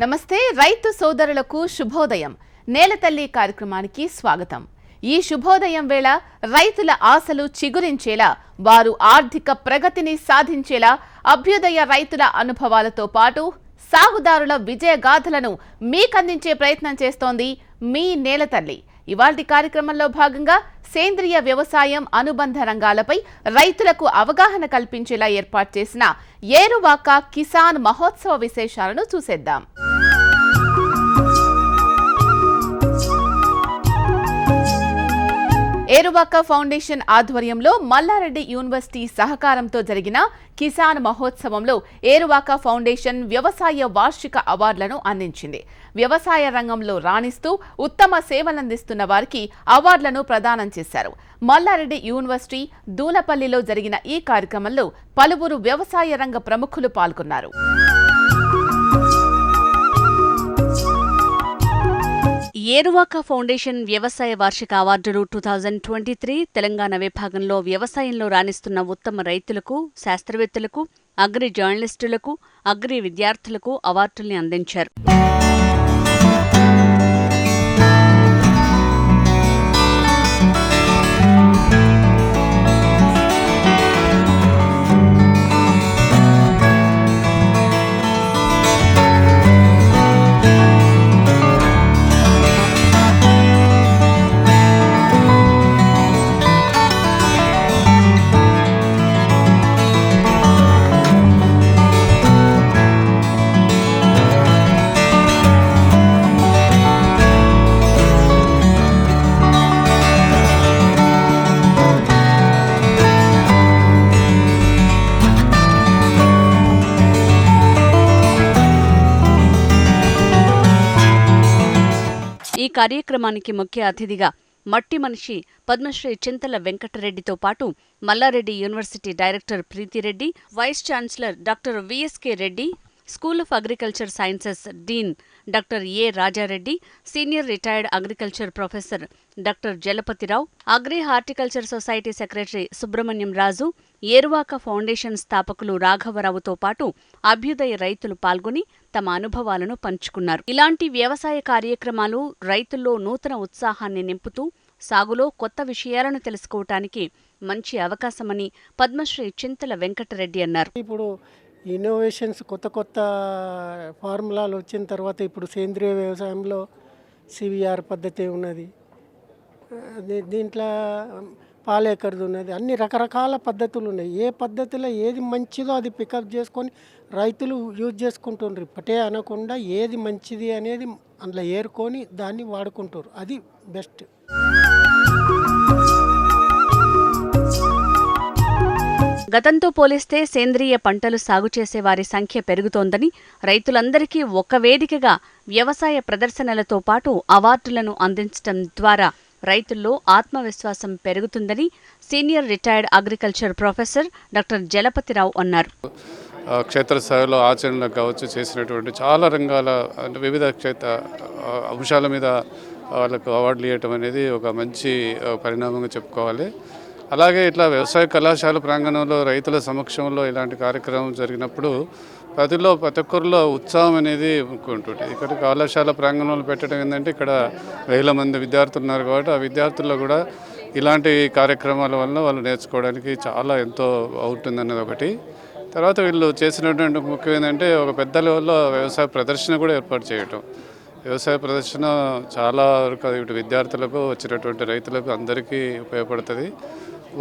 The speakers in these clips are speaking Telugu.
నమస్తే రైతు సోదరులకు శుభోదయం. నేలతల్లి కార్యక్రమానికి స్వాగతం. ఈ శుభోదయం వేళ రైతుల ఆశలు చిగురించేలా, వారు ఆర్థిక ప్రగతిని సాధించేలా అభ్యుదయ రైతుల అనుభవాలతో పాటు సాగుదారుల విజయగాథలను మీకందించే ప్రయత్నం చేస్తోంది మీ నేలతల్లి. ఇవాల్టి కార్యక్రమంలో భాగంగా సేంద్రియ వ్యవసాయం అనుబంధ రంగాలపై రైతులకు అవగాహన కల్పించేలా ఏర్పాటు చేసిన ఏరువాక కిసాన్ మహోత్సవ విశేషాలను చూసేద్దాం. ఏరువాక ఫౌండేషన్ ఆధ్వర్యంలో మల్లారెడ్డి యూనివర్సిటీ సహకారంతో జరిగిన కిసాన్ మహోత్సవంలో ఏరువాక ఫౌండేషన్ వ్యవసాయ వార్షిక అవార్డులను అందించింది. వ్యవసాయ రంగంలో రాణిస్తూ ఉత్తమ సేవలందిస్తున్న వారికి అవార్డులను ప్రదానం చేశారు. మల్లారెడ్డి యూనివర్సిటీ దూలపల్లిలో జరిగిన ఈ కార్యక్రమంలో పలువురు వ్యవసాయ రంగ ప్రముఖులు పాల్గొన్నారు. ఏరువాక ఫౌండేషన్ వ్యవసాయ వార్షిక అవార్డులు 2023 తెలంగాణ విభాగంలో వ్యవసాయంలో రాణిస్తున్న ఉత్తమ రైతులకు, శాస్త్రవేత్తలకు, అగ్రి జర్నలిస్టులకు, అగ్రి విద్యార్థులకు అవార్డుల్ని అందించారు. ఈ కార్యక్రమానికి ముఖ్య అతిథిగా మట్టి మనిషి పద్మశ్రీ చింతల వెంకటరెడ్డితో పాటు Mallareddy university director Preethireddy, vice chancellor doctor VSK Reddy, school of agriculture sciences dean doctor A Rajareddy, senior retired agriculture professor doctor Jalapathirao, agri horticulture society secretary Subrahmanyam Raju, Eruvaka foundation స్థాపకులు రాఘవరావుతో పాటు అభ్యుదయ రైతులు పాల్గొని తమ అనుభవాలను పంచుకున్నారు. ఇలాంటి వ్యవసాయ కార్యక్రమాలు రైతుల్లో నూతన ఉత్సాహాన్ని నింపుతూ సాగులో కొత్త విషయాలను తెలుసుకోవటానికి మంచి అవకాశమని పద్మశ్రీ చింతల వెంకటరెడ్డి అన్నారు. ఇప్పుడు ఇన్నోవేషన్స్ కొత్త ఫార్ములాలు వచ్చిన తర్వాత ఇప్పుడు సేంద్రియ వ్యవసాయంలో సివిఆర్ పద్ధతి ఉన్నది, దీంట్లో పాలేకర్ది ఉన్నది, అన్ని రకరకాల పద్ధతులు ఉన్నాయి. ఏ పద్ధతిలో ఏది మంచిదో అది పికప్ చేసుకొని రైతులు యూజ్ చేసుకుంటుండ్రు. ఇప్పటే అనకుండా ఏది మంచిది అనేది అందులో ఏరుకొని దాన్ని వాడుకుంటారు. అది బెస్ట్. గతంతో పోలిస్తే సేంద్రియ పంటలు సాగు చేసే వారి సంఖ్య పెరుగుతోందని, రైతులందరికీ ఒక వేదికగా వ్యవసాయ ప్రదర్శనలతో పాటు అవార్డులను అందించడం ద్వారా రైతుల్లో ఆత్మవిశ్వాసం పెరుగుతుందని senior retired agriculture professor doctor Jalapathi Rao అన్నారు. క్షేత్రస్థాయిలో ఆచరణలో కావచ్చు చేసినటువంటి చాలా రంగాల వివిధ అంశాల మీద వాళ్ళకు అవార్డులు ఇవ్వటం అనేది ఒక మంచి పరిణామంగా చెప్పుకోవాలి. అలాగే ఇట్లా వ్యవసాయ కళాశాల ప్రాంగణంలో రైతుల సమక్షంలో ఇలాంటి కార్యక్రమం జరిగినప్పుడు ప్రతి ఒక్కరిలో ఉత్సాహం అనేది ఉంటుంది. ఇక్కడ కళాశాల ప్రాంగణంలో పెట్టడం ఏంటంటే ఇక్కడ వేల మంది విద్యార్థులు ఉన్నారు కాబట్టి ఆ విద్యార్థుల్లో కూడా ఇలాంటి కార్యక్రమాల వలన వాళ్ళు నేర్చుకోవడానికి చాలా ఎంతో అవుతుందన్నది ఒకటి. తర్వాత వీళ్ళు చేసినటువంటి ముఖ్యం ఏంటంటే ఒక పెద్ద లెవెల్లో వ్యవసాయ ప్రదర్శన కూడా ఏర్పాటు చేయటం. వ్యవసాయ ప్రదర్శన చాలా వరకు ఇటు విద్యార్థులకు, వచ్చినటువంటి రైతులకు అందరికీ ఉపయోగపడుతుంది.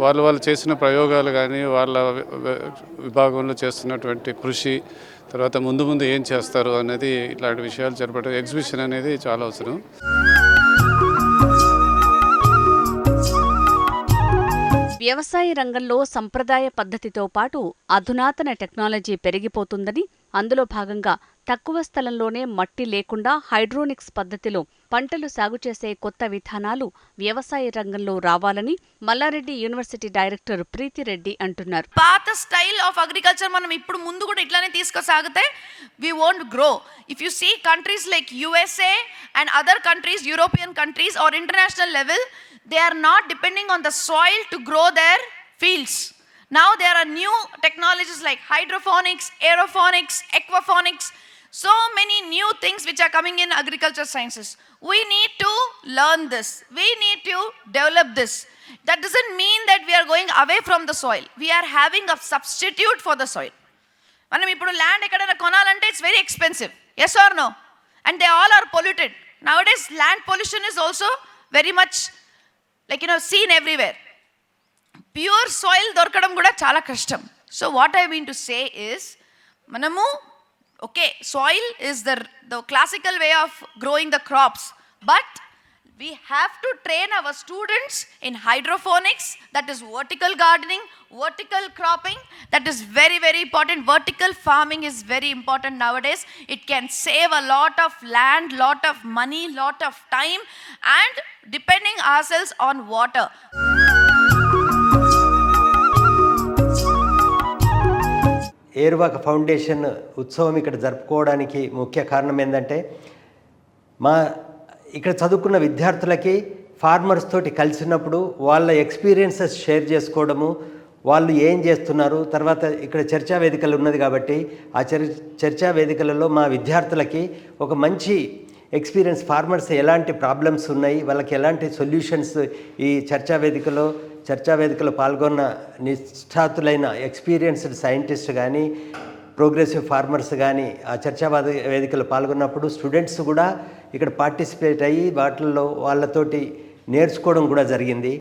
వాళ్ళు చేసిన ప్రయోగాలు కానీ, వాళ్ళ విభాగంలో చేస్తున్నటువంటి కృషి, తర్వాత ముందు ఏం చేస్తారు అనేది ఇట్లాంటి విషయాలు జరపడం, ఎగ్జిబిషన్ అనేది చాలా అవసరం. వ్యవసాయ రంగంలో సంప్రదాయ పద్ధతితో పాటు అధునాతన టెక్నాలజీ పెరిగిపోతుందని, అందులో భాగంగా తక్కువ స్థలంలోనే మట్టి లేకుండా హైడ్రోనిక్స్ పద్ధతిలో పంటలు సాగు చేసే కొత్త విధానాలు వ్యవసాయ రంగంలో రావాలని మల్లారెడ్డి యూనివర్సిటీ డైరెక్టర్ ప్రీతిరెడ్డి అంటున్నారు. పాత స్టైల్ ఆఫ్ అగ్రికల్చర్ మనం ఇప్పుడు ముందు కూడా ఇట్లానే తీసుకొసాగితే we won't grow. If you see countries like USA and other countries, European countries or international level, they are not depending on the soil to grow their fields. Now there are new technologies like hydroponics, aeroponics, aquaponics, so many new things which are coming in agriculture sciences. We need to learn this. We need to develop this. That doesn't mean that we are going away from the soil. We are having a substitute for the soil. మనం ఇప్పుడు ల్యాండ్ ఎక్కడైనా కొనాలంటే it's very expensive. Yes or no? And they all are polluted. Nowadays land pollution is also very much seen everywhere. Pure soil దొరకడం కూడా చాలా కష్టం. So what I mean to say is, మనము soil is the classical way of growing the crops, but we have to train our students in hydroponics, that is vertical gardening, vertical cropping. That is very, very important. Vertical farming is very important nowadays. It can save a lot of land, lot of money, lot of time, and depending ourselves on water. Eruvaka foundation ఉత్సవం ఇక్కడ జరుపుకోవడానికి ముఖ్య కారణం ఏంటంటే, ఇక్కడ చదువుకున్న విద్యార్థులకి ఫార్మర్స్ తోటి కలిసినప్పుడు వాళ్ళ ఎక్స్పీరియన్సెస్ షేర్ చేసుకోవడము, వాళ్ళు ఏం చేస్తున్నారు, తర్వాత ఇక్కడ చర్చా వేదికలు ఉన్నది కాబట్టి ఆ చర్చా వేదికలలో మా విద్యార్థులకి ఒక మంచి ఎక్స్పీరియన్స్, ఫార్మర్స్ ఎలాంటి ప్రాబ్లమ్స్ ఉన్నాయి, వాళ్ళకి ఎలాంటి సొల్యూషన్స్ ఈ చర్చా వేదికలో పాల్గొన్న నిష్ఠాతులైన ఎక్స్పీరియన్స్డ్ సైంటిస్ట్ కానీ, ప్రోగ్రెసివ్ ఫార్మర్స్ కానీ ఆ చర్చా వేదికలో పాల్గొన్నప్పుడు స్టూడెంట్స్ కూడా ఇక్కడ పార్టిసిపేట్ అయ్యి వాటిల్లో వాళ్ళతోటి నేర్చుకోవడం కూడా జరిగింది.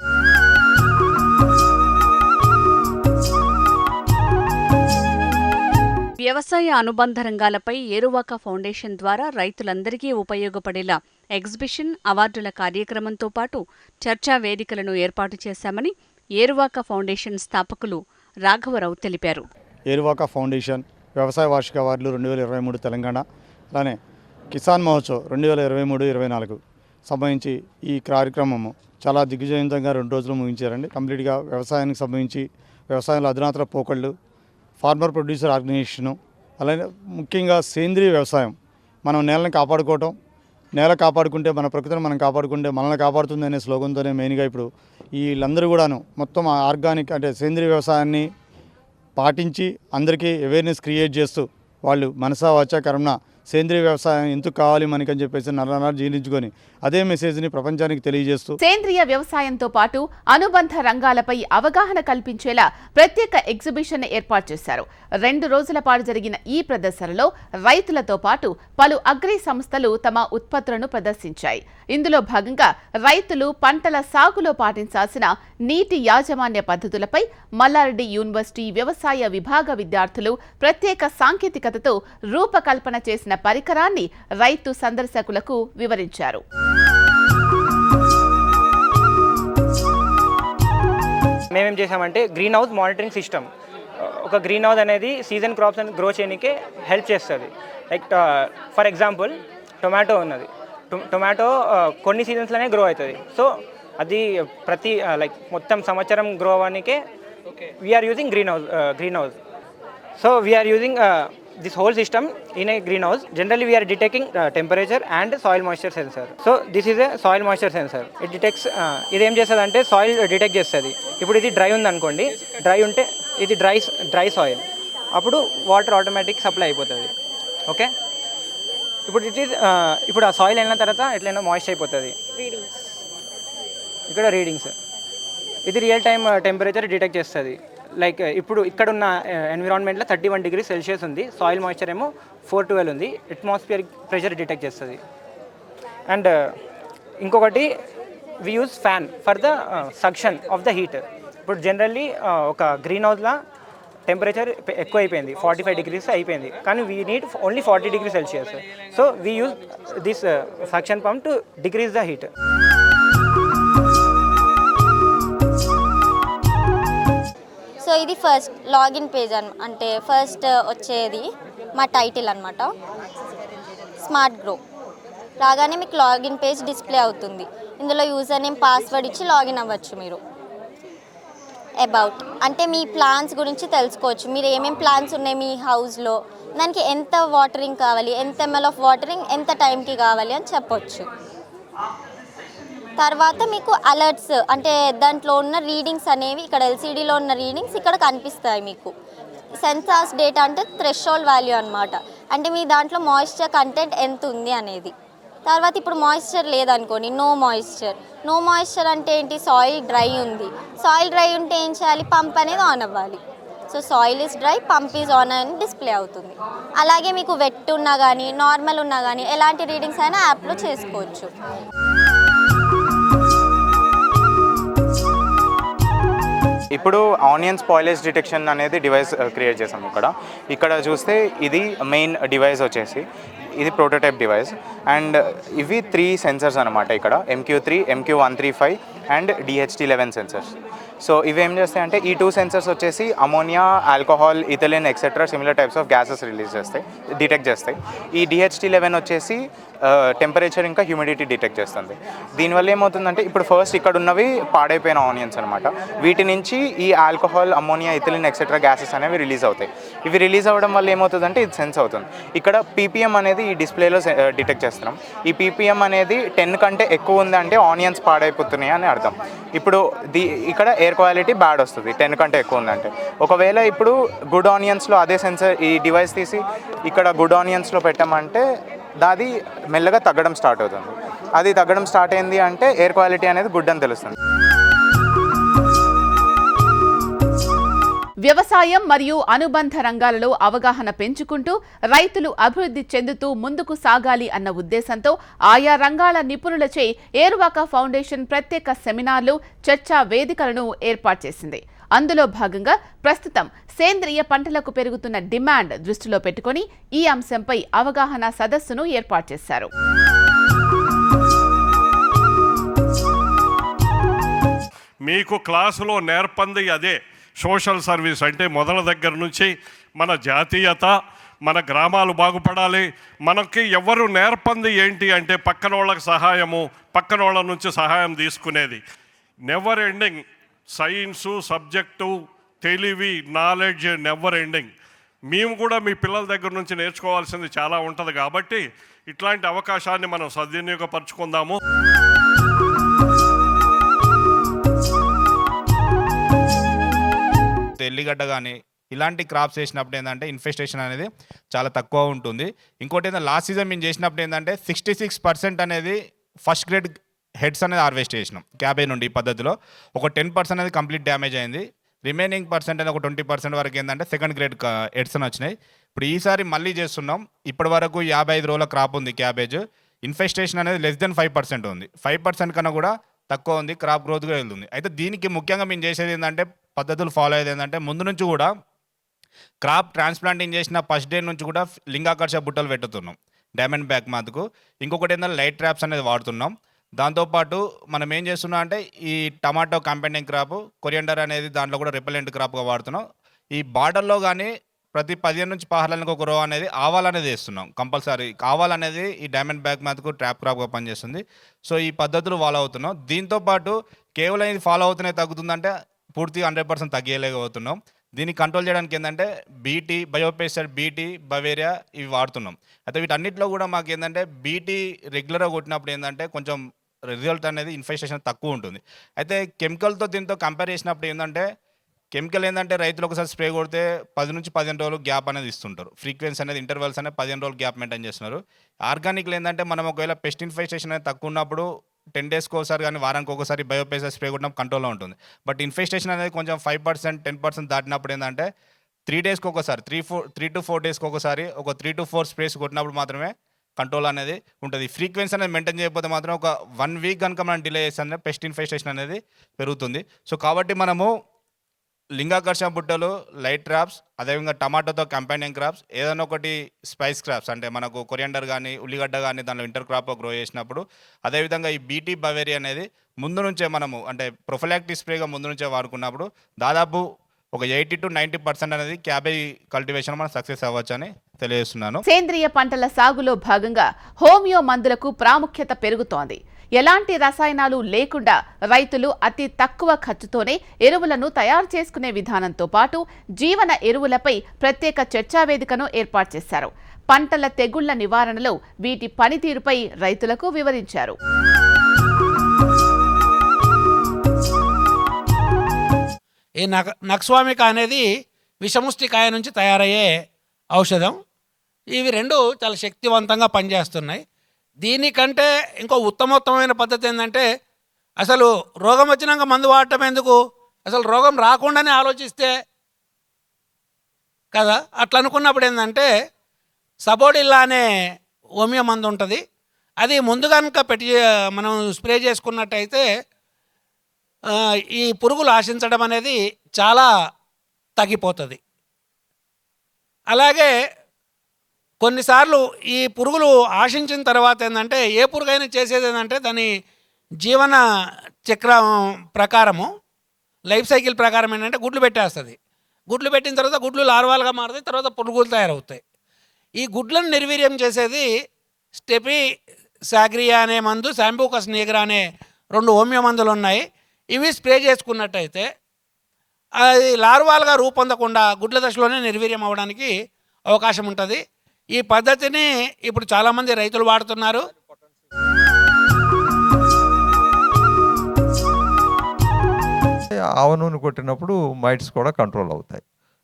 వ్యవసాయ అనుబంధ రంగాలపై ఏరువాక ఫౌండేషన్ ద్వారా రైతులందరికీ ఉపయోగపడేలా ఎగ్జిబిషన్, అవార్డుల కార్యక్రమంతో పాటు చర్చా వేదికలను ఏర్పాటు చేశామని ఏరువాక ఫౌండేషన్ స్థాపకులు రాఘవరావు తెలిపారు. ఏరువాక ఫౌండేషన్ వ్యవసాయ వార్షిక అవార్డులు 2023 తెలంగాణ, అలానే కిసాన్ మహోత్సవ్ 2023-24 సంబంధించి ఈ కార్యక్రమము చాలా దిగ్విజయంగా 2 రోజులు ముగించారండి. కంప్లీట్గా వ్యవసాయానికి సంబంధించి వ్యవసాయంలో అధునాతన పోకళ్ళు, ఫార్మర్ ప్రొడ్యూసర్ ఆర్గనైజేషను, అలానే ముఖ్యంగా సేంద్రీయ వ్యవసాయం. మనం నేలని కాపాడుకోవటం, నేల కాపాడుకుంటే మన ప్రకృతిని మనం కాపాడుకుంటే మనల్ని కాపాడుతుంది అనే స్లోగన్తోనే మెయిన్గా ఇప్పుడు వీళ్ళందరూ కూడాను మొత్తం ఆర్గానిక్ అంటే సేంద్రీయ వ్యవసాయాన్ని పాటించి అందరికీ అవేర్నెస్ క్రియేట్ చేస్తూ వాళ్ళు మనసా వాచా కర్మణ సేంద్రీయ వ్యవసాయం ఎందుకు కావాలి మనకని చెప్పేసి నరనారు జీర్ణించుకొని అదే మెసేజ్ని ప్రపంచానికి తెలియజేస్తూ సేంద్రియ వ్యవసాయంతో పాటు అనుబంధ రంగాలపై అవగాహన కల్పించేలా ప్రత్యేక ఎగ్జిబిషన్ ఏర్పాటు చేశారు. 2 రోజుల పాటు జరిగిన ఈ ప్రదర్శనలో రైతులతో పాటు పలు అగ్రి సంస్థలు తమ ఉత్పత్తులను ప్రదర్శించాయి. ఇందులో భాగంగా రైతులు పంటల సాగులో పాటించాల్సిన నీటి యాజమాన్య పద్ధతులపై మల్లారెడ్డి యూనివర్సిటీ వ్యవసాయ విభాగ విద్యార్థులు ప్రత్యేక సాంకేతికతతో రూపకల్పన చేసిన పరికరాన్ని రైతు సందర్శకులకు వివరించారు. మేమేం చేసామంటే గ్రీన్ హౌస్ మానిటరింగ్ సిస్టమ్. ఒక గ్రీన్ హౌస్ అనేది సీజన్ క్రాప్స్ అని గ్రో చేయడానికి హెల్ప్ చేస్తుంది. లైక్ ఫర్ ఎగ్జాంపుల్ టొమాటో ఉన్నది. టొమాటో కొన్ని సీజన్స్లోనే గ్రో అవుతుంది. సో అది ప్రతి లైక్ మొత్తం సంవత్సరం గ్రో అవ్వడానికే we're using green house. So we're using this whole system in a greenhouse. Generally we are detecting temperature and soil moisture sensor. So this is a soil moisture sensor. It detects ఇది ఏం చేస్తుంది అంటే సాయిల్ డిటెక్ట్ చేస్తుంది. ఇప్పుడు ఇది డ్రై ఉంది అనుకోండి, డ్రై ఉంటే ఇది డ్రై సాయిల్, అప్పుడు వాటర్ ఆటోమేటిక్ సప్లై అయిపోతుంది. ఓకే, ఇప్పుడు ఆ సాయిల్ అయిన తర్వాత ఎట్లయినా మాయిస్ట్ అయిపోతుంది. ఇక్కడ రీడింగ్స్, ఇది రియల్ టైమ్ టెంపరేచర్ డిటెక్ట్ చేస్తుంది. లైక్ ఇప్పుడు ఇక్కడున్న ఎన్విరాన్మెంట్లో 31 degrees Celsius ఉంది, సాయిల్ మాయిశ్చర్ ఏమో 412 ఉంది, అట్మాస్ఫియర్ ప్రెషర్ డిటెక్ట్ చేస్తుంది. అండ్ ఇంకొకటి we use fan for the suction of the heat. ఇప్పుడు జనరల్లీ ఒక గ్రీన్ హౌస్లో టెంపరేచర్ ఎక్కువ అయిపోయింది, 45 degrees అయిపోయింది, కానీ we need only 40 degrees Celsius. So we use this suction pump to decrease the heat. So ఇది ఫస్ట్ లాగిన్ పేజ్ అంటే ఫస్ట్ వచ్చేది మా టైటిల్ అనమాట, స్మార్ట్ గ్రో. రాగానే మీకు లాగిన్ పేజ్ డిస్ప్లే అవుతుంది. ఇందులో యూజర్ నేమ్ పాస్వర్డ్ ఇచ్చి లాగిన్ అవ్వచ్చు. మీరు అబౌట్ అంటే మీ ప్లాన్స్ గురించి తెలుసుకోవచ్చు. మీరు ఏమేమి ప్లాన్స్ ఉన్నాయి మీ హౌస్లో, దానికి ఎంత వాటరింగ్ కావాలి, ఎంత ఎంఎల్ ఆఫ్ వాటరింగ్ ఎంత టైంకి కావాలి అని చెప్పొచ్చు. తర్వాత మీకు అలర్ట్స్ అంటే దాంట్లో ఉన్న రీడింగ్స్ అనేవి ఇక్కడ ఎల్సిడిలో ఉన్న రీడింగ్స్ ఇక్కడ కనిపిస్తాయి మీకు. సెన్సార్స్ డేటా అంటే థ్రెషోల్డ్ వాల్యూ అనమాట, అంటే మీ దాంట్లో మాయిశ్చర్ కంటెంట్ ఎంత ఉంది అనేది. తర్వాత ఇప్పుడు మాయిశ్చర్ లేదనుకోండి, నో మాయిశ్చర్ అంటే ఏంటి, సాయిల్ డ్రై ఉంది. సాయిల్ డ్రై ఉంటే ఏం చేయాలి, పంప్ అనేది ఆన్ అవ్వాలి. So soil is dry, pump is on అని డిస్ప్లే అవుతుంది. అలాగే మీకు వెట్ ఉన్నా కానీ నార్మల్ ఉన్నా కానీ ఎలాంటి రీడింగ్స్ అయినా యాప్లో చేసుకోవచ్చు. ఇప్పుడు ఆనియన్ స్పాయిలేజ్ డిటెక్షన్ అనేది డివైస్ క్రియేట్ చేసాం. ఇక్కడ చూస్తే ఇది మెయిన్ డివైస్ వచ్చేసి ఇది ప్రోటోటైప్ డివైస్. అండ్ ఇవి 3 సెన్సర్స్ అనమాట. ఇక్కడ MQ3, MQ135 and DHT11 sensors. So ఇవి ఏం చేస్తాయంటే ఈ 2 సెన్సర్స్ వచ్చేసి ammonia, alcohol, ethylene etcetera similar types of gases detect చేస్తాయి. ఈ DHT11 వచ్చేసి టెంపరేచర్ ఇంకా హ్యూమిడిటీ డిటెక్ట్ చేస్తుంది. దీనివల్ల ఏమవుతుందంటే ఇప్పుడు ఫస్ట్ ఇక్కడ ఉన్నవి పాడైపోయిన ఆనియన్స్ అనమాట. వీటి నుంచి ఈ alcohol, ammonia, ethylene etcetera gases అనేవి రిలీజ్ అవుతాయి. ఇవి రిలీజ్ అవ్వడం వల్ల ఏమవుతుందంటే ఇది సెన్స్ అవుతుంది. ఇక్కడ PPM అనేది ఈ డిస్ప్లేలో డిటెక్ట్ చేస్తున్నాం. ఈ PPM అనేది 10 కంటే ఎక్కువ ఉంది అంటే ఆనియన్స్ పాడైపోతున్నాయి అని అర్థం. ఇప్పుడు ఇక్కడ ఎయిర్ క్వాలిటీ బ్యాడ్ వస్తుంది 10 కంటే ఎక్కువ ఉందంటే. ఒకవేళ ఇప్పుడు గుడ్ ఆనియన్స్లో అదే సెన్సర్ ఈ డివైస్ తీసి ఇక్కడ గుడ్ ఆనియన్స్లో పెట్టామంటే దాది మెల్లగా తగ్గడం స్టార్ట్ అవుతుంది. అది తగ్గడం స్టార్ట్ అయింది అంటే ఎయిర్ క్వాలిటీ అనేది గుడ్ అని తెలుస్తుంది. వ్యవసాయం మరియు అనుబంధ రంగాలలో అవగాహన పెంచుకుంటూ రైతులు అభివృద్ధి చెందుతూ ముందుకు సాగాలి అన్న ఉద్దేశంతో ఆయా రంగాల నిపుణులచే ఏరువాక ఫౌండేషన్ ప్రత్యేక సెమినార్లు, చర్చా వేదికలను ఏర్పాటు చేసింది. అందులో భాగంగా ప్రస్తుతం సేంద్రియ పంటలకు పెరుగుతున్న డిమాండ్ దృష్టిలో పెట్టుకుని ఈ అంశంపై అవగాహన సదస్సును ఏర్పాటు చేశారు. మీకు క్లాసులో నేర్పంది అదే సోషల్ సర్వీస్. అంటే మొదల దగ్గర నుంచి మన జాతీయత, మన గ్రామాలు బాగుపడాలి. మనకి ఎవరు నేర్పంది ఏంటి అంటే పక్కనోళ్ళకి సహాయము, పక్కనోళ్ళ నుంచి సహాయం తీసుకునేది. నెవర్ ఎండింగ్ సైన్సు, సబ్జెక్టు, తెలివి, నాలెడ్జ్ నెవర్ ఎండింగ్. మేము కూడా మీ పిల్లల దగ్గర నుంచి నేర్చుకోవాల్సింది చాలా ఉంటుంది. కాబట్టి ఇట్లాంటి అవకాశాన్ని మనం సద్వినియోగపరచుకుందాము. ఎల్లిగడ్డ కానీ ఇలాంటి క్రాప్స్ చేసినప్పుడు ఏంటంటే ఇన్ఫెస్టేషన్ అనేది చాలా తక్కువ ఉంటుంది. ఇంకోటి ఏంటంటే లాస్ట్ సీజన్ మేము చేసినప్పుడు ఏంటంటే 66% అనేది ఫస్ట్ గ్రేడ్ హెడ్స్ అనేది హార్వెస్ట్ చేసినాం క్యాబేజ్ నుండి. ఈ పద్ధతిలో ఒక 10% అనేది కంప్లీట్ డ్యామేజ్ అయింది. రిమైనింగ్ పర్సెంట్ అనేది ఒక 20% వరకు ఏంటంటే సెకండ్ గ్రేడ్ హెడ్స్ అని వచ్చినాయి. ఇప్పుడు ఈసారి మళ్ళీ చేస్తున్నాం. ఇప్పటి వరకు 55 రోజుల క్రాప్ ఉంది క్యాబేజ్. ఇన్ఫెస్టేషన్ అనేది లెస్ దెన్ 5% ఉంది. 5% కన్నా కూడా తక్కువ ఉంది. క్రాప్ గ్రోత్గా వెళ్తుంది. అయితే దీనికి ముఖ్యంగా మేము చేసేది ఏంటంటే పద్ధతులు ఫాలో అయ్యేది ఏంటంటే ముందు నుంచి కూడా క్రాప్ ట్రాన్స్ప్లాంటింగ్ చేసిన ఫస్ట్ డే నుంచి కూడా లింగాకర్ష బుట్టలు పెట్టుతున్నాం డైమండ్ బ్యాక్ మాత్కు. ఇంకొకటి ఏంటంటే లైట్ ట్రాప్స్ అనేది వాడుతున్నాం. దాంతోపాటు మనం ఏం చేస్తున్నాం అంటే ఈ టమాటో కంపెండింగ్ క్రాప్, కొరియండర్ అనేది దాంట్లో కూడా రిపెలెంట్ క్రాప్గా వాడుతున్నాం. ఈ బార్డర్లో కానీ ప్రతి 15 నుంచి 16 ఒక రో అనేది ఆవాలనేది వేస్తున్నాం కంపల్సరీ. ఆవాలనేది ఈ డైమండ్ బ్యాక్ మాత్కు ట్రాప్ క్రాప్గా పనిచేస్తుంది. సో ఈ పద్ధతులు ఫాలో అవుతున్నాం. దీంతోపాటు కేవలం ఇది ఫాలో అవుతూనే తగ్గుతుందంటే పూర్తిగా 100% తగ్గలేకపోతున్నాం. దీన్ని కంట్రోల్ చేయడానికి ఏంటంటే బీటీ, బయోపెస్టిసైడ్ బీటీ, బవేరియా ఇవి వాడుతున్నాం. అయితే వీటన్నిటిలో కూడా మాకు ఏంటంటే బీటీ రెగ్యులర్గా కొట్టినప్పుడు ఏంటంటే కొంచెం రిజల్ట్ అనేది ఇన్ఫెస్టేషన్ తక్కువ ఉంటుంది. అయితే కెమికల్తో దీంతో కంపేర్ చేసినప్పుడు ఏంటంటే కెమికల్ ఏంటంటే రైతులు ఒకసారి స్ప్రే కొడితే 10 నుంచి 15 రోజులు గ్యాప్ అనేది ఇస్తుంటారు. ఫ్రీక్వెన్సీ అనేది ఇంటర్వెల్స్ అనేది 15 రోజులు గ్యాప్ మెయింటైన్ చేస్తున్నారు. ఆర్గానిక్లో ఏంటంటే మనం ఒకవేళ పెస్ట్ ఇన్ఫెస్టేషన్ అనేది తక్కువ ఉన్నప్పుడు 10 డేస్కి ఒకసారి కానీ వారానికి ఒకసారి బయోపెస్టిసైడ్ స్ప్రే కొట్టడం కంట్రోల్లో ఉంటుంది. బట్ ఇన్ఫెస్టేషన్ అనేది కొంచెం 5%, 10% దాటినప్పుడు ఏంటంటే 3 డేస్కి ఒకసారి 3 to 4 డేస్కి ఒకసారి ఒక 3 to 4 స్ప్రేస్ కొట్టినప్పుడు మాత్రమే కంట్రోల్ అనేది ఉంటుంది. ఫ్రీక్వెన్సీ అనేది మెయింటైన్ చేయకపోతే మాత్రం ఒక 1 వీక్ కనుక మనం డిలే చేస్తే పెస్ట్ ఇన్ఫెస్టేషన్ అనేది పెరుగుతుంది. సో కాబట్టి మనము లింగాకర్షణ బుట్టలు, లైట్ క్రాప్స్, అదేవిధంగా టమాటోతో కంపెండింగ్ క్రాప్స్, ఏదైనా ఒకటి స్పైస్ క్రాప్స్ అంటే మనకు కొరియండర్ కానీ ఉల్లిగడ్డ కానీ దానిలో ఇంటర్ క్రాప్ గ్రో చేసినప్పుడు, అదేవిధంగా ఈ బీటీ, బవేరియా అనేది ముందు నుంచే మనము అంటే ప్రొఫిలాక్టిక్ స్ప్రేగా ముందు నుంచే వాడుకున్నప్పుడు దాదాపు ఒక 80 to 90% అనేది క్యాబేజ్ కల్టివేషన్ మనం సక్సెస్ అవ్వచ్చు అని తెలియజేస్తున్నాను. సేంద్రియ పంటల సాగులో భాగంగా హోమియో మందులకు ప్రాముఖ్యత పెరుగుతోంది. ఎలాంటి రసాయనాలు లేకుండా రైతులు అతి తక్కువ ఖర్చుతోనే ఎరువులను తయారు చేసుకునే విధానంతో పాటు జీవన ఎరువులపై ప్రత్యేక చర్చావేదికను ఏర్పాటు చేశారు. పంటల తెగుళ్ల నివారణలో వీటి పనితీరుపై రైతులకు వివరించారు. ఈ నక్స్వామిక అనేది విషముష్టికాయ నుంచి తయారయ్యే ఔషధం. ఇవి రెండు చాలా శక్తివంతంగా పనిచేస్తున్నాయి. దీనికంటే ఇంకో ఉత్తమోత్తమైన పద్ధతి ఏంటంటే అసలు రోగం వచ్చినాక మందు వాడటం ఎందుకు, అసలు రోగం రాకుండానే ఆలోచిస్తే కదా. అట్లా అనుకున్నప్పుడు ఏంటంటే సబోడిల్లా అనే హోమియో మందు ఉంటుంది. అది ముందు కనుక మనం స్ప్రే చేసుకున్నట్టయితే ఈ పురుగులు ఆశించడం అనేది చాలా తగ్గిపోతుంది. అలాగే కొన్నిసార్లు ఈ పురుగులు ఆశించిన తర్వాత ఏంటంటే ఏ పురుగైనా చేసేది ఏంటంటే దాని జీవన చక్రం ప్రకారము, లైఫ్ సైకిల్ ప్రకారం ఏంటంటే గుడ్లు పెట్టేస్తుంది. గుడ్లు పెట్టిన తర్వాత గుడ్లు లార్వాలుగా మారుతాయి, తర్వాత పురుగులు తయారవుతాయి. ఈ గుడ్లను నిర్వీర్యం చేసేది స్టెపీ సాగ్రియా అనే మందు, శాంబూకస్ నిగ్రా అనే 2 హోమియో మందులు ఉన్నాయి. ఇవి స్ప్రే చేసుకున్నట్టయితే అది లార్వాలుగా రూపొందకుండా గుడ్ల దశలోనే నిర్వీర్యం అవ్వడానికి అవకాశం ఉంటుంది. ఈ పద్ధతిని ఇప్పుడు చాలామంది రైతులు వాడుతున్నారు. ఆవ నూనె కొట్టినప్పుడు మైట్స్ కూడా కంట్రోల్ అవుతాయి.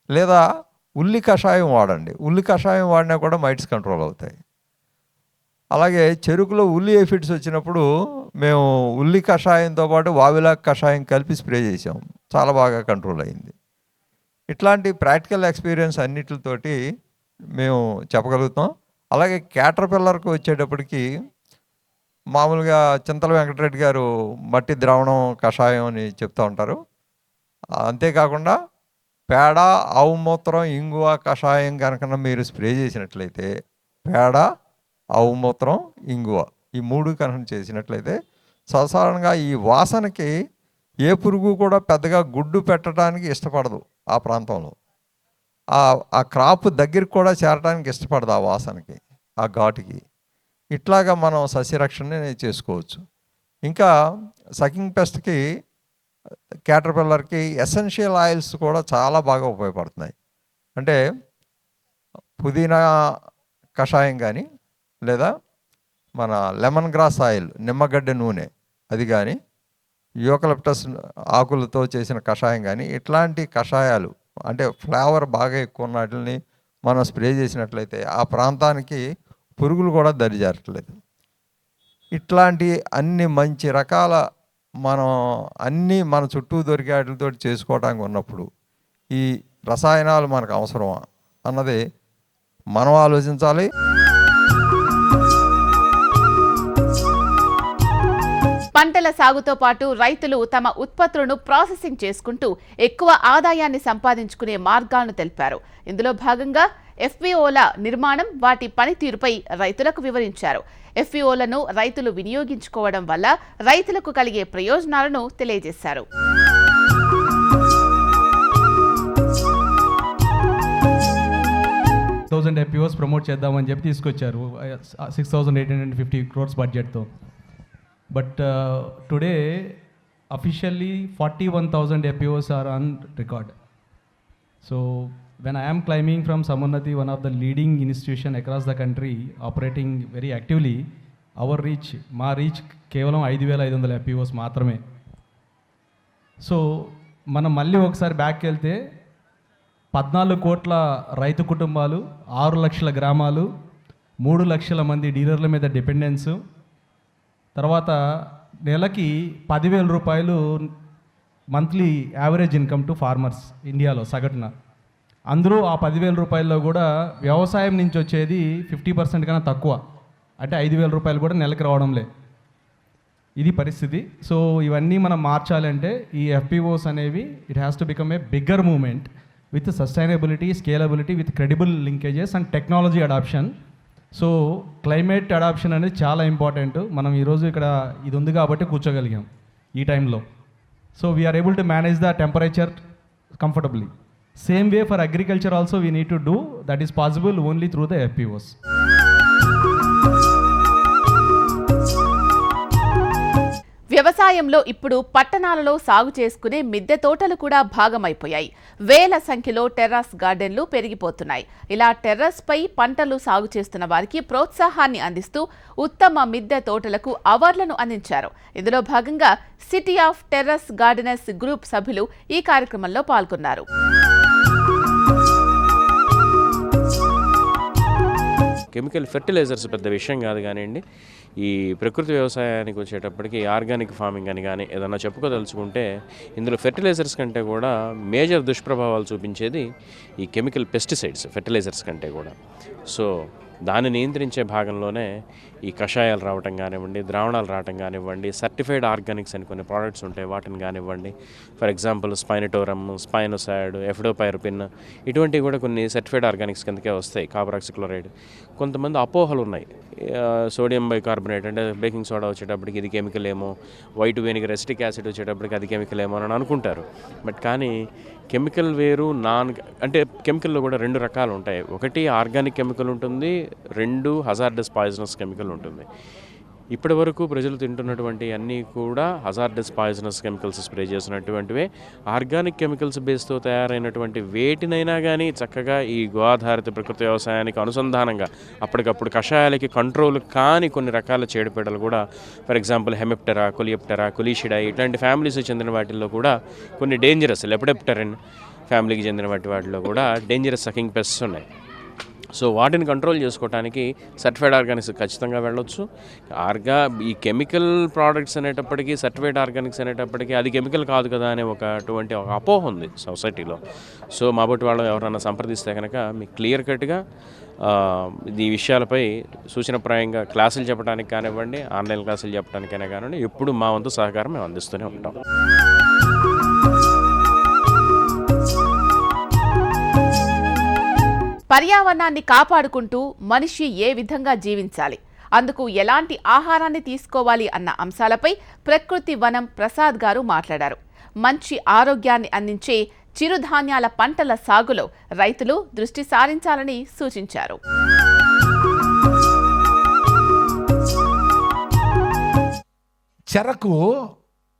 లేదా ఉల్లి కషాయం వాడండి, ఉల్లి కషాయం వాడినా కూడా మైట్స్ కంట్రోల్ అవుతాయి. అలాగే చెరుకులో ఉల్లి ఎఫిడ్స్ వచ్చినప్పుడు మేము ఉల్లి కషాయంతో పాటు వావిలాక్ కషాయం కలిపి స్ప్రే చేసాం, చాలా బాగా కంట్రోల్ అయింది. ఇట్లాంటి ప్రాక్టికల్ ఎక్స్పీరియన్స్ అన్నిటితోటి మేము చెప్పగలుగుతాం. అలాగే క్యాటర్పిల్లర్కి వచ్చేటప్పటికి మామూలుగా చింతల వెంకటరెడ్డి గారు మట్టి ద్రావణం కషాయం అని చెప్తూ ఉంటారు. అంతేకాకుండా పేడ, ఆవు మూత్రం, ఇంగువ కషాయం కనుక మీరు స్ప్రే చేసినట్లయితే, పేడ, ఆవు మూత్రం, ఇంగువ ఈ 3 కనుక చేసినట్లయితే సాధారణంగా ఈ వాసనకి ఏ పురుగు కూడా పెద్దగా గుడ్డు పెట్టడానికి ఇష్టపడదు. ఆ ప్రాంతంలో ఆ క్రాప్ దగ్గరికి కూడా చేరడానికి ఇష్టపడదు ఆ వాసనకి, ఆ ఘాటుకి. ఇట్లాగా మనం సస్యరక్షణ చేసుకోవచ్చు. ఇంకా సకింగ్ పెస్ట్కి, క్యాటర్పిల్లర్కి ఎసెన్షియల్ ఆయిల్స్ కూడా చాలా బాగా ఉపయోగపడుతున్నాయి. అంటే పుదీనా కషాయం కానీ, లేదా మన లెమన్ గ్రాస్ ఆయిల్, నిమ్మగడ్డ నూనె అది కానీ, యూకలిప్టస్ ఆకులతో చేసిన కషాయం కానీ, ఇట్లాంటి కషాయాలు అంటే ఫ్లేవర్ బాగా ఎక్కువ ఉన్న వాటిని మనం స్ప్రే చేసినట్లయితే ఆ ప్రాంతానికి పురుగులు కూడా దరిజారట్లేదు. ఇట్లాంటి అన్ని మంచి రకాల అన్నీ మన చుట్టూ దొరికే వాటితో చేసుకోవడానికి ఉన్నప్పుడు ఈ రసాయనాలు మనకు అవసరమా అన్నది మనం ఆలోచించాలి. పంటల సాగుతో పాటు రైతులు తమ ఉత్పత్తులను ప్రాసెసింగ్ చేసుకుంటూ ఎక్కువ ఆదాయాన్ని సంపాదించుకునే మార్గాలను తెలిపారు. ఇందులో భాగంగా ఎఫ్పిఓల నిర్మాణం, వాటి పనితీరుపై రైతులకు వివరించారు. ఎఫ్పిఓలను రైతులు వినియోగించుకోవడం వల్ల రైతులకు కలిగే ప్రయోజనాలను తెలియజేశారు. FPOs ప్రమోట్ చేద్దామని చెప్పి తీసుకొచ్చారు 6,850 crores బడ్జెట్తో. But today, officially 41,000 FPOs are on record. So when I am climbing from Samunnati, one of the leading institution across the country, operating very actively, our reach, మా రీచ్ కేవలం 5,500 FPOs మాత్రమే. సో మనం మళ్ళీ ఒకసారి బ్యాక్ వెళ్తే 14 కోట్ల రైతు కుటుంబాలు, 6 లక్షల గ్రామాలు, 3 లక్షల మంది డీలర్ల మీద డిపెండెన్స్, తర్వాత నెలకి 10,000 రూపాయలు monthly average income to farmers ఇండియాలో సగటున. అందరూ ఆ 10,000 రూపాయల్లో కూడా వ్యవసాయం నుంచి వచ్చేది 50% కన్నా తక్కువ, అంటే 5,000 రూపాయలు కూడా నెలకి రావడంలే. ఇది పరిస్థితి. సో ఇవన్నీ మనం మార్చాలంటే ఈ FPOs అనేవి it has to become a bigger movement with sustainability, scalability, with credible linkages and technology adoption. So climate adoption అనేది చాలా ఇంపార్టెంట్. మనం ఈరోజు ఇక్కడ ఇది ఉంది కాబట్టి కూర్చోగలిగాం ఈ టైంలో. So we are able to manage the temperature comfortably. Same way for agriculture also we need to do, that is possible only through the FPOs. వ్యవసాయంలో ఇప్పుడు పట్టణాలలో సాగు చేసుకునే మిద్దె తోటలు కూడా భాగమైపోయాయి. వేల సంఖ్యలో టెర్రస్ గార్డెన్లు పెరిగిపోతున్నాయి. ఇలా టెర్రస్ పై పంటలు సాగు చేస్తున్న వారికి ప్రోత్సాహాన్ని అందిస్తూ ఉత్తమ మిద్దె తోటలకు అవార్డులను అందించారు. ఇందులో భాగంగా city of terrace gardeners group సభ్యులు ఈ కార్యక్రమంలో పాల్గొన్నారు. కెమికల్ ఫెర్టిలైజర్స్ పెద్ద విషయం కాదు కానివ్వండి, ఈ ప్రకృతి వ్యవసాయానికి వచ్చేటప్పటికి ఆర్గానిక్ ఫార్మింగ్ అని కానీ ఏదన్నా చెప్పుకోదలుచుకుంటే ఇందులో ఫెర్టిలైజర్స్ కంటే కూడా మేజర్ దుష్ప్రభావాలు చూపించేది ఈ కెమికల్ పెస్టిసైడ్స్ ఫెర్టిలైజర్స్ కంటే కూడా. సో దాన్ని నియంత్రించే భాగంలోనే ఈ కషాయాలు రావటం కానివ్వండి, ద్రావణాలు రావటం కానివ్వండి, సర్టిఫైడ్ ఆర్గానిక్స్ అని కొన్ని ప్రోడక్ట్స్ ఉంటాయి వాటిని కానివ్వండి, ఫర్ ఎగ్జాంపుల్ స్పైనటోరమ్, స్పైనోసైడ్, ఎఫిడోపైరపిన్, ఇటువంటివి కూడా కొన్ని సర్టిఫైడ్ ఆర్గానిక్స్ కిందకే వస్తాయి. Copper oxychloride. కొంతమంది అపోహలు ఉన్నాయి, సోడియం బైకార్బోనేట్ అంటే బేకింగ్ సోడా వచ్చేటప్పటికి ఇది కెమికల్ ఏమో, వైట్ వెనిగర్ ఎసిటిక్ యాసిడ్ వచ్చేటప్పటికి అది కెమికల్ ఏమో అని అనుకుంటారు. బట్ కానీ కెమికల్ వేరు, అంటే కెమికల్లో కూడా రెండు రకాలు ఉంటాయి. ఒకటి ఆర్గానిక్ కెమికల్ ఉంటుంది, రెండు హజార్డస్ పాయిజనస్ కెమికల్ ఉంటుంది. ఇప్పటి వరకు ప్రజలు తింటున్నటువంటి అన్నీ కూడా హజార్డస్ పాయిజనస్ కెమికల్స్ స్ప్రే చేసినటువంటివే. ఆర్గానిక్ కెమికల్స్ బేస్తో తయారైనటువంటి వేటినైనా కానీ చక్కగా ఈ గోఆధారిత ప్రకృతి వ్యవసాయానికి అనుసంధానంగా అప్పటికప్పుడు కషాయాలకి కంట్రోల్ కాని కొన్ని రకాల చీడపీడలు కూడా, ఫర్ ఎగ్జాంపుల్ హెమిప్టెరా, కొలియప్టెరా, కొలిషిడా ఇట్లాంటి ఫ్యామిలీస్ చెందిన వాటిల్లో కూడా కొన్ని డేంజరస్, లెపిడోప్టెరిన్ ఫ్యామిలీకి చెందిన వాటిలో కూడా డేంజరస్ సకింగ్ పెస్ట్స్ ఉన్నాయి. సో వాటిని కంట్రోల్ చేసుకోవడానికి సర్టిఫైడ్ ఆర్గానిక్స్ ఖచ్చితంగా వెళ్ళొచ్చు. ఈ కెమికల్ ప్రోడక్ట్స్ అనేటప్పటికీ, సర్టిఫైడ్ ఆర్గానిక్స్ అనేటప్పటికీ అది కెమికల్ కాదు కదా అనే అటువంటి ఒక అపోహ ఉంది సొసైటీలో. సో మాబట్టి వాళ్ళు ఎవరైనా సంప్రదిస్తే కనుక మీకు క్లియర్ కట్గా ఈ విషయాలపై సూచనప్రాయంగా క్లాసులు చెప్పడానికి కానివ్వండి, ఆన్లైన్ క్లాసులు చెప్పడానికైనా కానివ్వండి, ఎప్పుడు మా వంతు సహకారం మేము అందిస్తూనే ఉంటాం. పర్యావరణాన్ని కాపాడుకుంటూ మనిషి ఏ విధంగా జీవించాలి, అందుకు ఎలాంటి ఆహారాన్ని తీసుకోవాలి అన్న అంశాలపై ప్రకృతి వనం ప్రసాద్ గారు మాట్లాడారు. మంచి ఆరోగ్యాన్ని అందించే చిరుధాన్యాల పంటల సాగులో రైతులు దృష్టి సారించాలని సూచించారు. చెరకు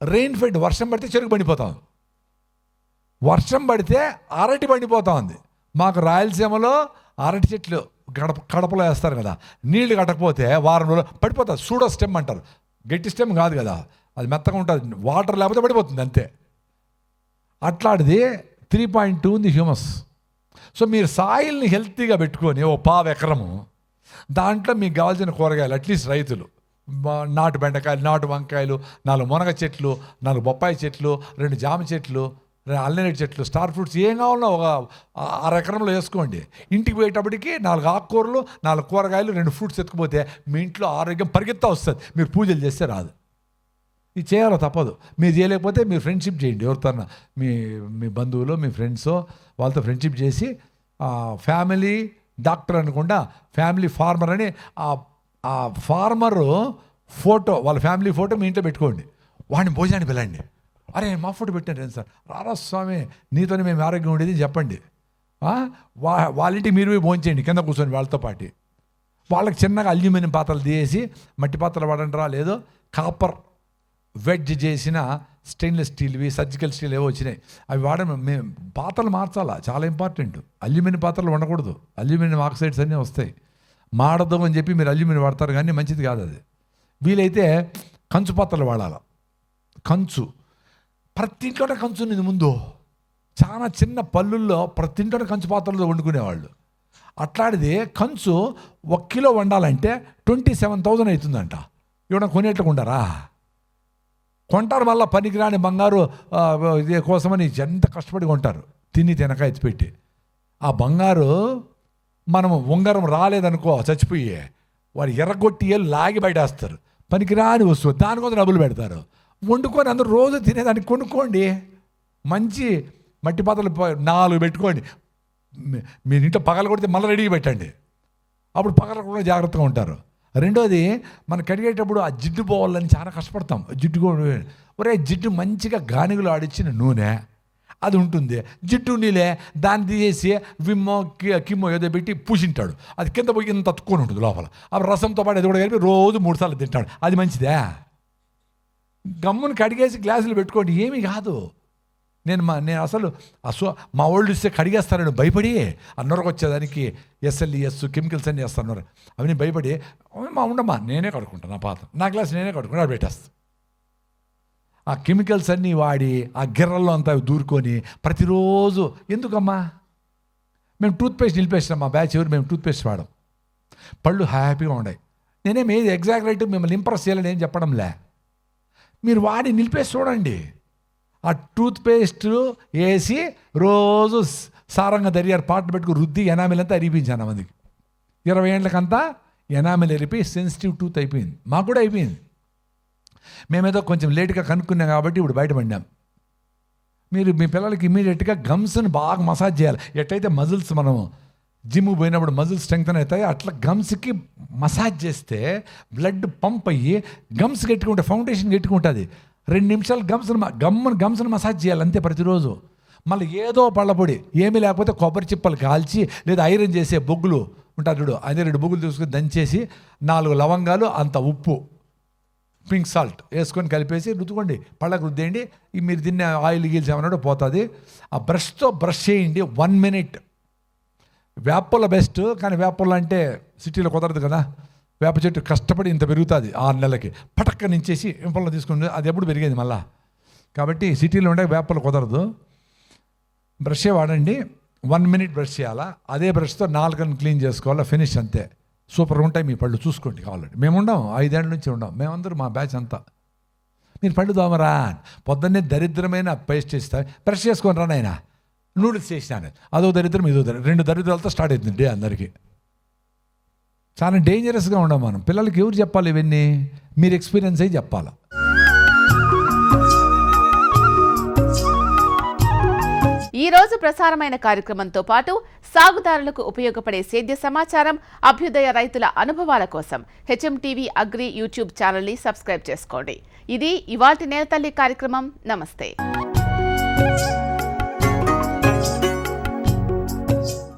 రెయిన్ ఫెడ్, వర్షం పడితే చెరుకు పండిపోతాం, వర్షం పడితే అరటి పండిపోతా ఉంది. మాకు రాయలసీమలో అరటి చెట్లు కడపలో వేస్తారు కదా, నీళ్లు కట్టకపోతే వారం రోజులు పడిపోతుంది. సూడో స్టెమ్ అంటారు, గట్టి స్టెమ్ కాదు కదా, అది మెత్తగా ఉంటుంది, వాటర్ లేకపోతే పడిపోతుంది అంతే. అట్లాంటిది 3.2 ఉంది హ్యూమస్. సో మీరు సాయిల్ని హెల్తీగా పెట్టుకొని ఓ ఎకరము దాంట్లో మీకు కావాల్సిన కూరగాయలు, అట్లీస్ట్ రైతులు నాటు బెండకాయలు, నాటు వంకాయలు, 4 మునగ చెట్లు, 4 బొప్పాయి చెట్లు, 2 జామ చెట్లు, అల్లనేటి చెట్లు, స్టార్ ఫ్రూట్స్ ఏం కావాలన్నా ఒక 6 ఎకరంలో వేసుకోండి. ఇంటికి పోయేటప్పటికి 4 ఆకుకూరలు, 4 కూరగాయలు, 2 ఫ్రూట్స్ ఎత్తుకుపోతే మీ ఇంట్లో ఆరోగ్యం పరిగెత్తా వస్తుంది. మీరు పూజలు చేస్తే రాదు. ఇది చేయాలో తప్పదు. మీరు చేయలేకపోతే మీరు ఫ్రెండ్షిప్ చేయండి ఎవరితో, మీ బంధువులు, మీ ఫ్రెండ్స్, వాళ్ళతో ఫ్రెండ్షిప్ చేసి ఫ్యామిలీ డాక్టర్ అనకుండా ఫ్యామిలీ ఫార్మర్ అని ఆ ఫార్మరు ఫోటో, వాళ్ళ ఫ్యామిలీ ఫోటో మీ ఇంట్లో పెట్టుకోండి. వాడిని భోజనానికి వెళ్ళండి. అరే మా ఫోటో పెట్టాను సార్, రారా స్వామి నీతోనే మేము ఆరోగ్యం ఉండేది చెప్పండి. వాళ్ళ ఇంటికి మీరు పోయి భోంచేయండి కింద కూర్చొని వాళ్ళతో పాటు. వాళ్ళకి చిన్నగా అల్యూమినియం పాత్రలు తీసి, మట్టి పాత్రలు వాడంటారా లేదో, కాపర్ వెడ్జ్ చేసిన స్టెయిన్లెస్ స్టీల్వి, సర్జికల్ స్టీల్ ఏవో వచ్చినాయి, అవి వాడడం. మేము పాత్రలు మార్చాలా, చాలా ఇంపార్టెంట్. అల్యూమినియం పాత్రలు ఉండకూడదు, అల్యూమినియం ఆక్సైడ్స్ అన్నీ వస్తాయి. మాడదు అని చెప్పి మీరు అల్యూమినియం వాడతారు కానీ మంచిది కాదు అది. వీలైతే కంచు పాత్రలు వాడాలి. కంచు ప్రతి ఇంట్లోనే కంచు ఉంది ముందు, చాలా చిన్న పళ్ళుల్లో ప్రతి ఇంట్లోనే కంచు పాత్రలో వండుకునేవాళ్ళు. అట్లాంటిది కంచు 1 కిలో వండాలంటే 27,000 అవుతుందంట. ఇవ్వడం కొనేట్లకు ఉండరా, కొంటారు. మళ్ళీ పనికిరాని బంగారు ఇదే కోసమని ఎంత కష్టపడి కొంటారు, తినక ఎత్తిపెట్టి. ఆ బంగారు మనము ఉంగరం రాలేదనుకో చచ్చిపోయి వాడు ఎర్రగొట్టి లాగి బయటేస్తారు. పనికిరాని వస్తువు, దానికోసం డబ్బులు పెడతారు. వండుకొని అందరూ రోజు తినేదానికి కొనుక్కోండి. మంచి మట్టి పాత్రలు 4 పెట్టుకోండి. మీరు ఇంట్లో పగల కొడితే మళ్ళీ రెడీగా పెట్టండి, అప్పుడు పగల కూడా జాగ్రత్తగా ఉంటారు. రెండోది, మనం కడిగేటప్పుడు ఆ జిడ్డు పోవాలని చాలా కష్టపడతాం. జిడ్డు జిడ్డు మంచిగా గానుగలు ఆడిచ్చిన నూనె, అది ఉంటుంది. జిడ్డు నీళ్ళే దాన్ని తీసేసి విమ్మో కిమ్మో ఏదో పెట్టి పూసింటాడు, అది కింద పోయి ఇంత తక్కువ ఉంటుంది లోపల. ఆ రసంతో పాటు అది కూడా కలిపి రోజు 3 సార్లు తింటాడు. అది మంచిదే? గమ్మును కడిగేసి గ్లాసులు పెట్టుకోండి, ఏమీ కాదు. నేను అసలు మా వాళ్ళు ఇస్తే కడిగేస్తారని భయపడి అన్నరకు వచ్చేదానికి SLES కెమికల్స్ అన్నీ వేస్తున్నారు, అవన్నీ భయపడి ఉండమ్మా నేనే కడుక్కుంటాను, నా పాత్ర నా గ్లాస్ నేనే కడుక్కుంటా అది పెట్టేస్తాను. ఆ కెమికల్స్ అన్నీ వాడి ఆ గిర్రల్లో అంతా దూరుకొని ప్రతిరోజు ఎందుకమ్మా? మేము టూత్పేస్ట్ నిలిపేసినాం, మా బ్యాచ్ ఎవరు మేము టూత్పేస్ట్ వాడడం, పళ్ళు హ్యాపీగా ఉన్నాయి. నేనేమి ఎగ్జాక్ట్ రైట్ మిమ్మల్ని ఇంప్రెస్ చేయాలని ఏం చెప్పడంలే, మీరు వాడి నిలిపేసి చూడండి. ఆ టూత్పేస్ట్ వేసి రోజు సారంగా దరియారు పాటలు పెట్టుకుని రుద్ది ఎనామిల్ అంతా అరిపించాను మందికి. 20 ఏళ్ళకంతా ఎనామిల్ ఎరిపి సెన్సిటివ్ టూత్ అయిపోయింది, మాకు కూడా అయిపోయింది. మేమేదో కొంచెం లేట్గా కనుక్కున్నాం కాబట్టి ఇప్పుడు బయటపడినాం. మీరు మీ పిల్లలకి ఇమీడియట్గా గమ్స్ని బాగా మసాజ్ చేయాలి. ఎట్లయితే మజిల్స్ మనం జిమ్ పోయినప్పుడు మజిల్స్ స్ట్రెంగ్త్ అవుతాయి, అట్లా గమ్స్కి మసాజ్ చేస్తే బ్లడ్ పంప్ అయ్యి గమ్స్ గట్టుకుంటే ఫౌండేషన్ గట్టుకుంటుంది. 2 నిమిషాలు గమ్స్ని మసాజ్ చేయాలి అంతే ప్రతిరోజు. మళ్ళీ ఏదో పళ్ళపొడి ఏమీ లేకపోతే కొబ్బరి చిప్పలు కాల్చి లేదా ఐరన్ చేసే బొగ్గులు ఉంటారు చూడు, అదే 2 బొగ్గులు తీసుకొని దంచేసి 4 లవంగాలు అంత ఉప్పు పింక్ సాల్ట్ వేసుకొని కలిపేసి రుద్దుకోండి, పళ్ళకు రుద్దేయండి. మీరు తిన్న ఆయిల్ గీల్స్ ఏమన్నాడో పోతుంది. ఆ బ్రష్తో బ్రష్ చేయండి 1 మినిట్. వేపల బెస్ట్, కానీ వేపల అంటే సిటీలో కుదరదు కదా. వేప చెట్టు కష్టపడి ఇంత పెరుగుతుంది 6 నెలలకి, పటక్క నుంచేసి ఇంపల్లో తీసుకుని అది ఎప్పుడు పెరిగేది మళ్ళా. కాబట్టి సిటీలో ఉండే వేపలు కుదరదు. బ్రషే వాడండి, 1 మినిట్ బ్రష్ చేయాలా. అదే బ్రష్తో 4 క్లీన్ చేసుకోవాలా, ఫినిష్ అంతే. సూపర్గా ఉంటాయి మీ పళ్ళు, చూసుకోండి కావాలండి. మేము ఉండం 5 ఏళ్ళ నుంచి ఉండం, మేమందరూ మా బ్యాచ్ అంతా. మీరు పళ్ళు దోమరా పొద్దున్నే దరిద్రమైన పేస్ట్ చేస్తా బ్రష్ చేసుకొని రా నాయన, నూడిల్స్ చేసినాను, అదో దరిద్రం ఇదో దరిద్రం, 2 దరిద్రాలతో స్టార్ట్ అవుతుంది డే అందరికీ. చాలా డేంజరస్గా ఉండం మనం. పిల్లలకి ఎవరు చెప్పాలి ఇవన్నీ? మీరు ఎక్స్పీరియన్స్ అయ్యి చెప్పాలి. ఈ రోజు ప్రసారమైన కార్యక్రమంతో పాటు సాగుదారులకు ఉపయోగపడే సేద్య సమాచారం, అభ్యుదయ రైతుల అనుభవాల కోసం HMTV అగ్రి యూట్యూబ్ ఛానల్ని సబ్స్క్రైబ్ చేసుకోండి. ఇది ఇవాల్టి నేలతల్లి కార్యక్రమం. నమస్తే.